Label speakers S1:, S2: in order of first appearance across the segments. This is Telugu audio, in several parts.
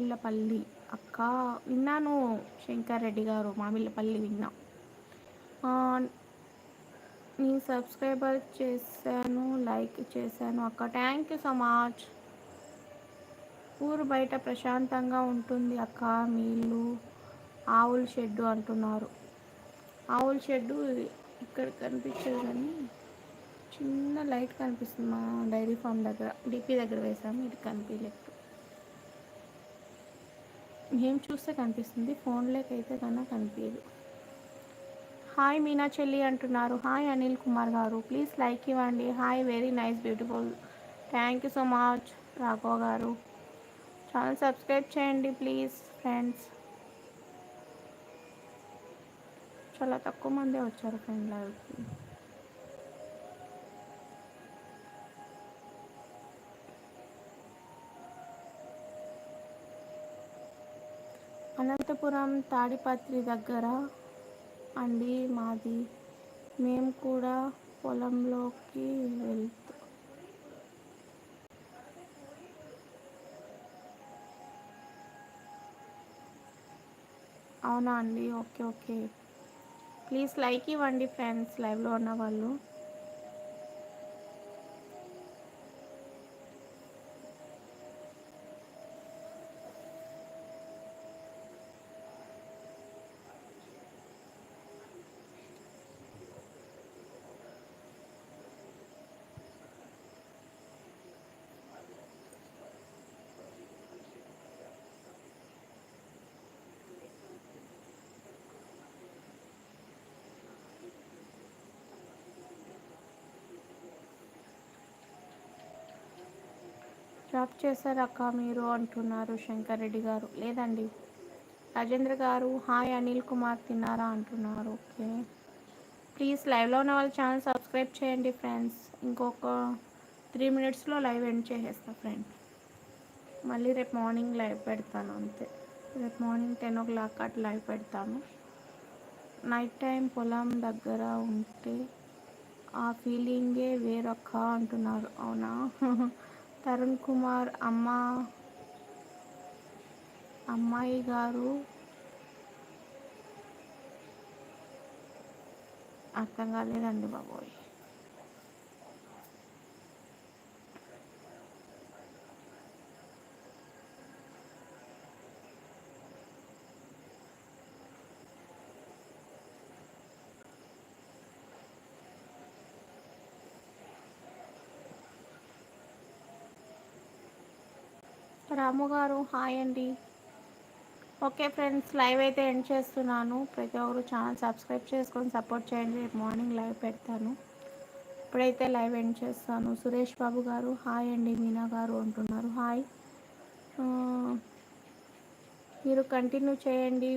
S1: మామిళ్ళపల్లి అక్క విన్నాను. శంకర్ రెడ్డి గారు మామిళ్ళపల్లి విన్నా. నేను సబ్స్క్రైబర్ చేశాను, లైక్ చేశాను అక్క. Thank you so much. ఊరు బయట ప్రశాంతంగా ఉంటుంది అక్క. మీ ఇల్లు ఆవుల షెడ్డు అంటున్నారు. ఆవుల షెడ్డు ఇక్కడ కనిపించదు కానీ చిన్న లైట్ కనిపిస్తుంది మా డైరీ ఫామ్ దగ్గర, డిపి దగ్గర వేసాము. ఇది కనిపించలేదు. మేము చూస్తే కనిపిస్తుంది, ఫోన్లోకైతే కన్నా కనిపించదు. హాయ్ మీనా చెల్లి అంటున్నారు. హాయ్ అనిల్ కుమార్ గారు, ప్లీజ్ లైక్ ఇవ్వండి. Hi, very nice, beautiful. Thank you so much Raghava గారు. ఛానల్ సబ్స్క్రైబ్ చేయండి ప్లీజ్ ఫ్రెండ్స్. చాలా తక్కువ మందే వచ్చారు ఫ్రెండ్ లైవ్కి. అనంతపురం తాడిపత్రి దగ్గర అండి మాది. మేము కూడా పొలంలోకి వెళ్తూ అవునా అండి, ఓకే ఓకే. ప్లీజ్ లైక్ ఇవ్వండి ఫ్రెండ్స్ లైవ్లో ఉన్న వాళ్ళు. జాబ్ చేశారు అక్క మీరు అంటున్నారు శంకర్ రెడ్డి గారు. లేదండి. రాజేంద్ర గారు హాయ్ అనిల్ కుమార్ తిన్నారా అంటున్నారు. ఓకే, ప్లీజ్ లైవ్లో ఉన్న వాళ్ళ ఛానల్ సబ్స్క్రైబ్ చేయండి ఫ్రెండ్స్. ఇంకొక 3 మినిట్స్లో లైవ్ ఎండ్ చేసేస్తా ఫ్రెండ్. మళ్ళీ రేపు మార్నింగ్ లైవ్ పెడతాను అంతే. రేపు మార్నింగ్ 10 o'clock అట్లా లైవ్ పెడతాను. నైట్ టైం పొలం దగ్గర ఉంటే ఆ ఫీలింగే వేరొక్క అంటున్నారు. అవునా తరుణ్ కుమార్ అమ్మాయి గారు అర్థం కాలేదండి బాబోయ్. రాము గారు హాయ్ అండి. ఓకే ఫ్రెండ్స్, లైవ్ అయితే ఎండ్ చేస్తున్నాను. ప్రతి ఒక్కరు ఛానల్ సబ్స్క్రైబ్ చేసుకొని సపోర్ట్ చేయండి. రేపు మార్నింగ్ లైవ్ పెడతాను. ఇప్పుడైతే లైవ్ ఎండ్ చేస్తాను. సురేష్ బాబు గారు హాయ్ అండి. మీనా గారు అంటున్నారు హాయ్. మీరు కంటిన్యూ చేయండి,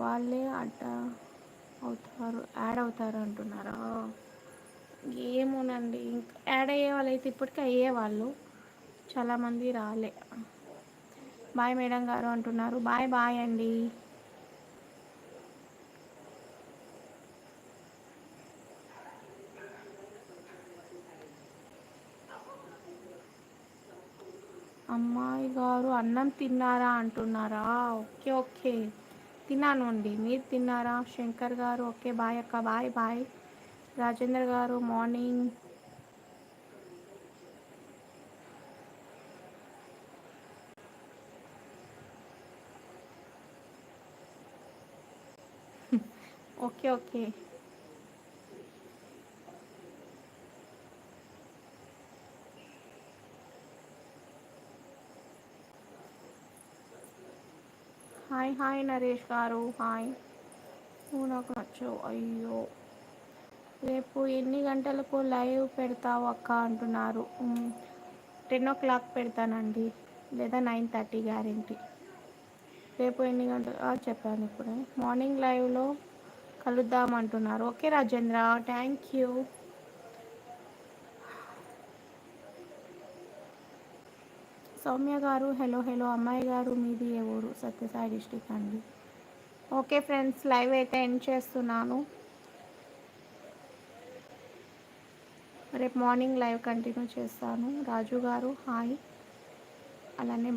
S1: వాళ్ళే యాడ్ అవుతారు అంటున్నారా? ఏమోనండి, ఇంకా యాడ్ అయ్యే వాళ్ళు అయితే ఇప్పటికే అయ్యేవాళ్ళు, చాలామంది రాలే. బాయ్ మేడం గారు అంటున్నారు. బాయ్ బాయ్ అండి. అమ్మాయి గారు అన్నం తిన్నారా అంటున్నారా? ఓకే ఓకే, తిన్నాను అండి. మీరు తిన్నారా? శంకర్ గారు ఓకే బాయ్ అక్క, బాయ్ బాయ్. రాజేంద్ర గారు morning okay okay. Hi hi Naresh గారు హాయ్. నువ్వు నాకు నచ్చావు. అయ్యో, రేపు ఎన్ని గంటలకు లైవ్ పెడతావు అక్క అంటున్నారు. 10 o'clock పెడతానండి, లేదా 9:30 గ్యారెంటీ. రేపు ఎన్ని గంటలు చెప్పాను ఇప్పుడే. మార్నింగ్ లైవ్లో కలుద్దాం అంటున్నారు. Okay Rajendra, thank you. Soumya గారు హలో హలో. అమ్మాయి గారు మీది ఏ ఊరు? సత్యసాయి డిస్టిక్ అండి. ఓకే ఫ్రెండ్స్, లైవ్ అయితే ఎండ్ చేస్తున్నాను. రేపు మార్నింగ్ లైవ్ కంటిన్యూ చేస్తాను. రాజు గారు హాయ్. అలానే